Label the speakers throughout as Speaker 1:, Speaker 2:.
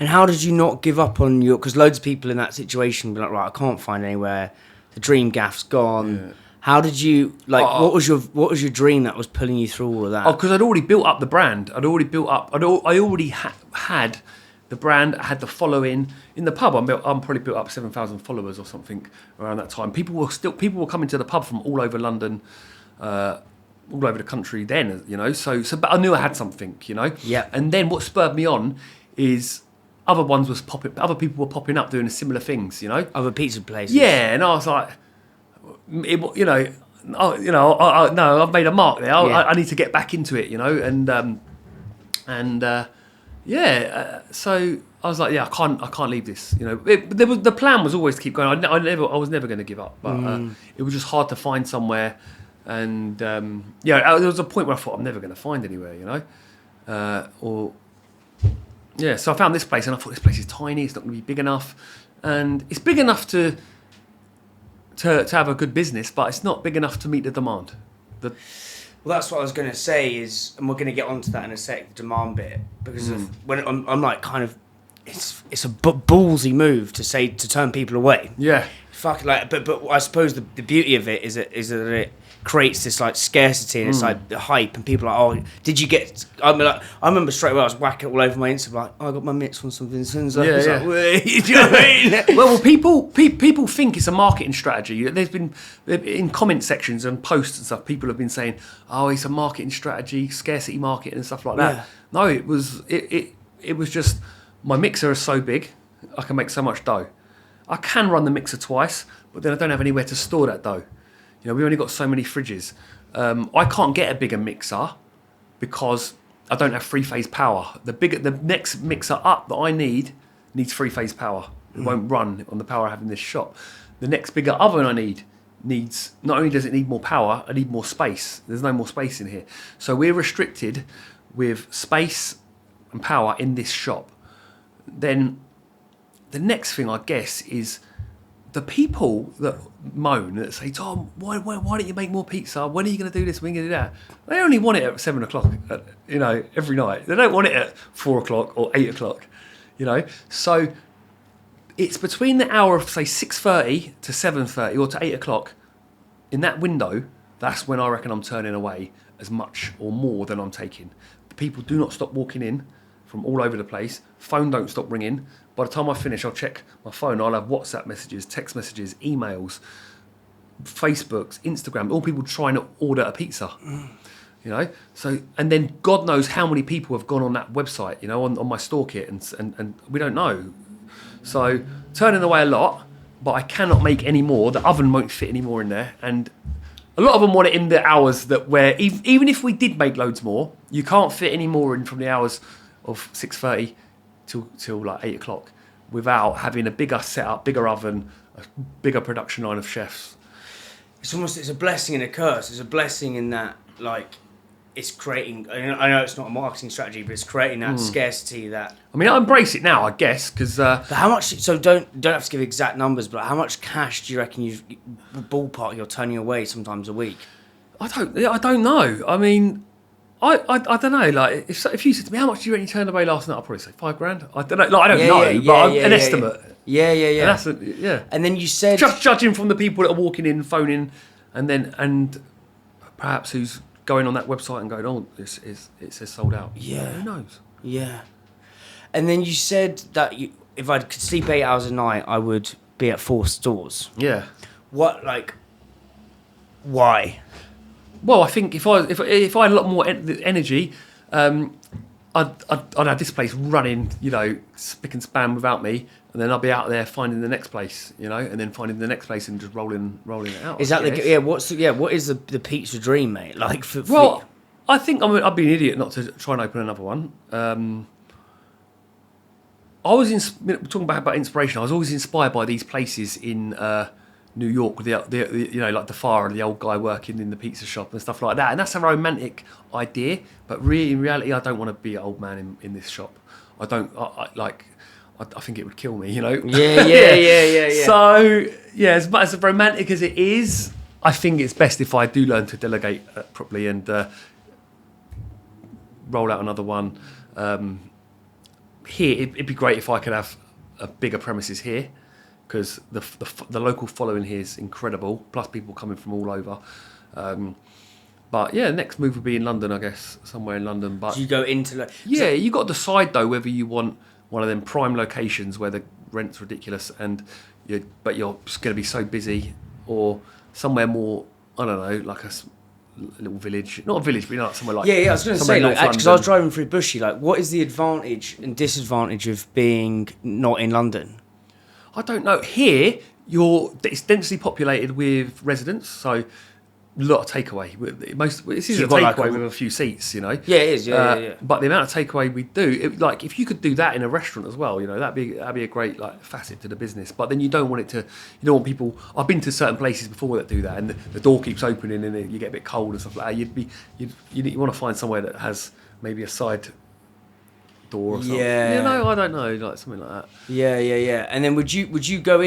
Speaker 1: And how did you not give up on your? Because loads of people in that situation be like, right, I can't find anywhere. The dream gaff's gone. Yeah. How did you like? What was your dream that was pulling you through all of that?
Speaker 2: Oh, because I'd already built up the brand. I already had the brand. I had the following in the pub. I'm probably built up 7,000 followers or something around that time. People were coming to the pub from all over London. All over the country then, you know, so but I knew I had something, you know.
Speaker 1: Yeah.
Speaker 2: And then what spurred me on is other people were popping up doing similar things, you know.
Speaker 1: Other pizza places.
Speaker 2: Yeah, and I was like, no, I've made a mark there. I need to get back into it, you know, so I was like, I can't leave this, you know. The plan was always to keep going. I was never going to give up, but it was just hard to find somewhere. And there was a point where I thought I'm never going to find anywhere, you know, so I found this place and I thought this place is tiny, it's not going to be big enough, and it's big enough to have a good business, but it's not big enough to meet the demand.
Speaker 1: Well, that's what I was going to say is, and we're going to get onto that in a sec, the demand bit, because of when I'm like kind of, it's a ballsy move to turn people away.
Speaker 2: Yeah.
Speaker 1: Fuck, like, but I suppose the beauty of it is that it creates this like scarcity and it's like the hype and people are like, oh, did you get? I remember straight away I was whacking it all over my Instagram like, oh, I got my mitts from some Vincenzo.
Speaker 2: Yeah.
Speaker 1: Like, do you know what I mean?
Speaker 2: well, people think it's a marketing strategy. There's been in comment sections and posts and stuff. People have been saying, oh, it's a marketing strategy, scarcity marketing and stuff like that. Yeah. No, it was just my mixer is so big, I can make so much dough. I can run the mixer twice, but then I don't have anywhere to store that dough. You know, we only got so many fridges. I can't get a bigger mixer because I don't have three-phase power. The next mixer up that I needs three-phase power. It won't run on the power I have in this shop. The next bigger oven I needs, not only does it need more power, I need more space. There's no more space in here. So we're restricted with space and power in this shop. Then the next thing, I guess, is the people that moan, that say, Tom, why don't you make more pizza? When are you going to do this? When are you going to do that? They only want it at 7 o'clock, every night. They don't want it at 4 o'clock or 8 o'clock, you know. So it's between the hour of, say, 6:30 to 7:30 or to 8 o'clock. In that window, that's when I reckon I'm turning away as much or more than I'm taking. The people do not stop walking in from all over the place. Phone don't stop ringing. By the time I finish, I'll check my phone. I'll have WhatsApp messages, text messages, emails, Facebooks, Instagram, all people trying to order a pizza. You know? So, and then God knows how many people have gone on that website, you know, on my store kit, and we don't know. So, turning away a lot, but I cannot make any more. The oven won't fit any more in there. And a lot of them want it in the hours that where, even if we did make loads more, you can't fit any more in from the hours of 6:30 till like 8 o'clock without having a bigger setup, bigger oven, a bigger production line of chefs.
Speaker 1: It's a blessing and a curse. It's a blessing in that, like, it's creating, I know it's not a marketing strategy, but it's creating that scarcity that...
Speaker 2: I mean, I embrace it now, I guess, because...
Speaker 1: But how much, so don't have to give exact numbers, but how much cash do you reckon ballpark you're turning away sometimes a week?
Speaker 2: I don't know. I mean... I don't know. Like if you said to me, how much do you reckon you turned away last night? I'd probably say $5,000. I don't know. Like I don't know, but an estimate.
Speaker 1: Yeah.
Speaker 2: And that's
Speaker 1: And then you said
Speaker 2: just judging from the people that are walking in, phoning, and perhaps who's going on that website and going, oh, it says sold out.
Speaker 1: Yeah.
Speaker 2: Who knows?
Speaker 1: Yeah. And then you said that if I could sleep 8 hours a night, I would be at 4 stores.
Speaker 2: Yeah.
Speaker 1: What, like, why?
Speaker 2: Well, I think if I had a lot more energy, I'd have this place running, you know, spick and span without me, and then I'd be out there finding the next place, you know, and then finding the next place and just rolling it out.
Speaker 1: Is that what is the pizza dream, mate? Like
Speaker 2: I think I'd be an idiot not to try and open another one. I was talking about inspiration. I was always inspired by these places in New York, with the you know, like the fire and the old guy working in the pizza shop and stuff like that. And that's a romantic idea, but really, in reality, I don't want to be an old man in this shop. I think it would kill me, you know.
Speaker 1: Yeah.
Speaker 2: So yeah, as much as romantic as it is, I think it's best if I do learn to delegate properly and roll out another one. here it'd be great if I could have a bigger premises here, because the local following here is incredible. Plus people coming from all over. But yeah, next move would be in London, I guess, somewhere in London. But
Speaker 1: Do you go into
Speaker 2: yeah, you got to decide though whether you want one of them prime locations where the rent's ridiculous but you're just going to be so busy, or somewhere more, I don't know, like a little village, not a village, but like somewhere like
Speaker 1: I was going to say, like, because I was driving through Bushy, like, what is the advantage and disadvantage of being not in London?
Speaker 2: I don't know. Here, it's densely populated with residents, so a lot of takeaway. This is a takeaway with a few seats, you know.
Speaker 1: Yeah, it is. Yeah.
Speaker 2: But the amount of takeaway we do, like if you could do that in a restaurant as well, you know, that'd be a great like facet to the business. But then you don't want people. I've been to certain places before that do that, and the door keeps opening, and you get a bit cold and stuff like that. You want to find somewhere that has maybe a side door or something.
Speaker 1: Yeah.
Speaker 2: You know, I don't know, like something like that.
Speaker 1: Yeah. And then would you go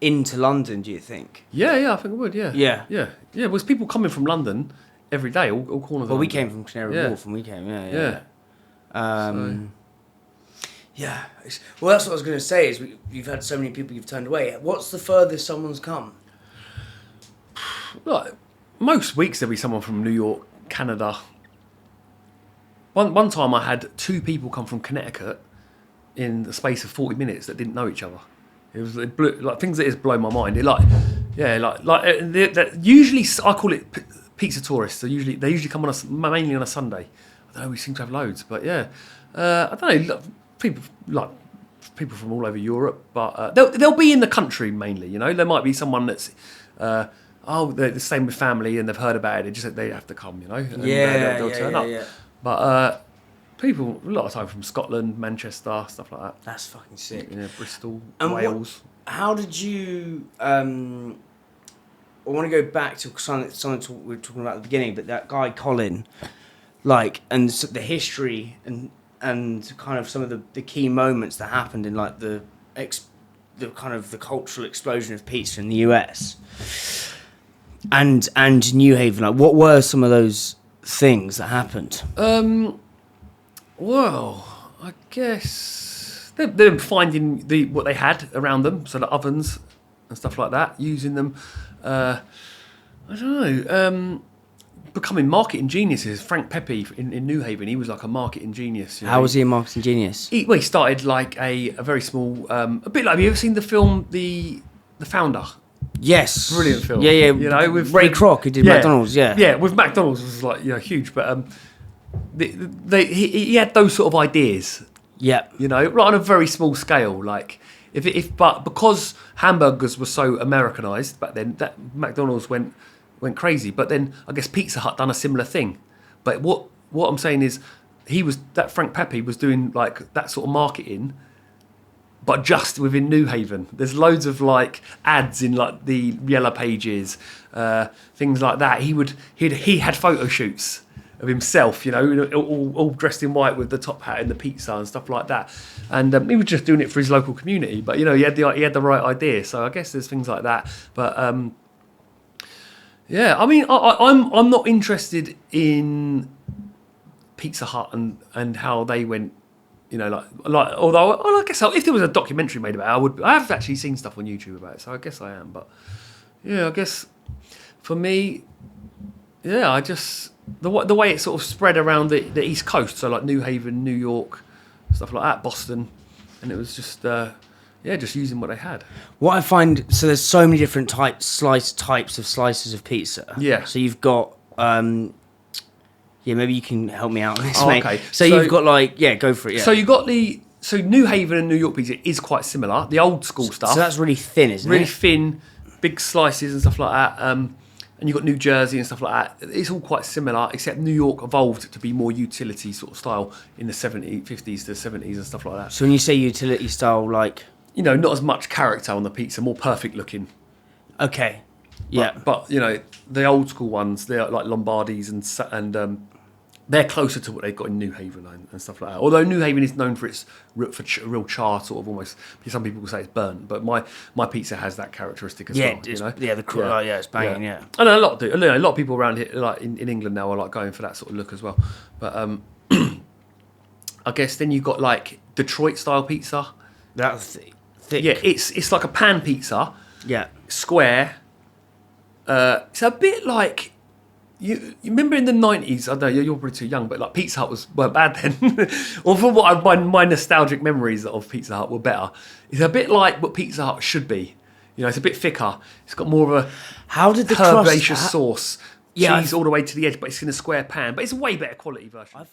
Speaker 1: into London, do you think?
Speaker 2: Yeah, I think I would, yeah.
Speaker 1: Yeah.
Speaker 2: There's people coming from London every day, all corners of London.
Speaker 1: Well, we came from Canary Wharf, and we came, yeah. Yeah. Well, that's what I was going to say, is you've had so many people you've turned away. What's the furthest someone's come?
Speaker 2: Like, most weeks there'll be someone from New York, Canada. One time I had 2 people come from Connecticut in the space of 40 minutes that didn't know each other. It blew, like, things that just blow my mind. Usually I call it pizza tourists. They usually come mainly on a Sunday. I don't know. We seem to have loads, but yeah, I don't know. People from all over Europe, but they'll be in the country mainly. You know, there might be someone that's they're the same with family and they've heard about it. They have to come. You know, and they'll turn up. Yeah. But people a lot of time from Scotland, Manchester, stuff like that.
Speaker 1: That's fucking sick.
Speaker 2: Yeah, Bristol,
Speaker 1: and
Speaker 2: Wales.
Speaker 1: How did you? I want to go back to something we were talking about at the beginning, but that guy Colin, like, and the history and kind of some of the key moments that happened in like the kind of the cultural explosion of pizza in the US and New Haven. Like, what were some of those things that happened?
Speaker 2: Well, I guess they're finding what they had around them, so the ovens and stuff like that, using them. I don't know. Becoming marketing geniuses. Frank Pepe in New Haven, he was like a marketing genius. You know?
Speaker 1: How was he a marketing genius?
Speaker 2: He started like a very small, a bit like, have you ever seen the film The Founder?
Speaker 1: Yes,
Speaker 2: brilliant film.
Speaker 1: Yeah.
Speaker 2: You know, with
Speaker 1: Ray Kroc, who did McDonald's. Yeah,
Speaker 2: with McDonald's was like huge, but he had those sort of ideas.
Speaker 1: Yeah,
Speaker 2: you know, right on a very small scale. Like but because hamburgers were so Americanized back then, that McDonald's went crazy. But then I guess Pizza Hut done a similar thing. But what I'm saying is, Frank Pepe was doing like that sort of marketing, but just within New Haven. There's loads of like ads in like the Yellow Pages, things like that. He had photo shoots of himself, you know, all dressed in white with the top hat and the pizza and stuff like that. And he was just doing it for his local community. But you know, he had the right idea. So I guess there's things like that. But yeah, I mean, I'm not interested in Pizza Hut and how they went. You know, like although I guess if there was a documentary made about it, I have actually seen stuff on YouTube about it, so I guess I am. But yeah, I guess for me, yeah, I just the way it sort of spread around the East Coast, so like New Haven, New York, stuff like that, Boston, and it was just just using what they had.
Speaker 1: What I find, so there's so many different types of slices of pizza.
Speaker 2: Yeah.
Speaker 1: So you've got maybe you can help me out on this, mate.
Speaker 2: Okay.
Speaker 1: So you've got go for it. Yeah.
Speaker 2: So you got so New Haven and New York pizza is quite similar. The old school stuff.
Speaker 1: So that's really thin, isn't it?
Speaker 2: Really thin, big slices and stuff like that. And you've got New Jersey and stuff like that. It's all quite similar, except New York evolved to be more utility sort of style in the 50s to 70s and stuff like that.
Speaker 1: So when you say utility style, like,
Speaker 2: you know, not as much character on the pizza, more perfect looking.
Speaker 1: Okay. Yeah.
Speaker 2: But you know, the old school ones, they're like Lombardis and they're closer to what they've got in New Haven and stuff like that. Although New Haven is known for its real char, sort of almost. Some people will say it's burnt, but my pizza has that characteristic as well.
Speaker 1: It's,
Speaker 2: you know?
Speaker 1: it's banging. Yeah.
Speaker 2: I know a lot do. A lot of people around here, like in England now, are like going for that sort of look as well. But I guess then you've got like Detroit style pizza.
Speaker 1: That's thick.
Speaker 2: Yeah, it's like a pan pizza.
Speaker 1: Yeah.
Speaker 2: Square. It's a bit like. You remember in the 90s, I know you're probably too young, but like Pizza Hut weren't bad then. Or from what my nostalgic memories of Pizza Hut were better. It's a bit like what Pizza Hut should be. You know, it's a bit thicker. It's got more of a herbaceous sauce. Cheese all the way to the edge, but it's in a square pan. But it's a way better quality version.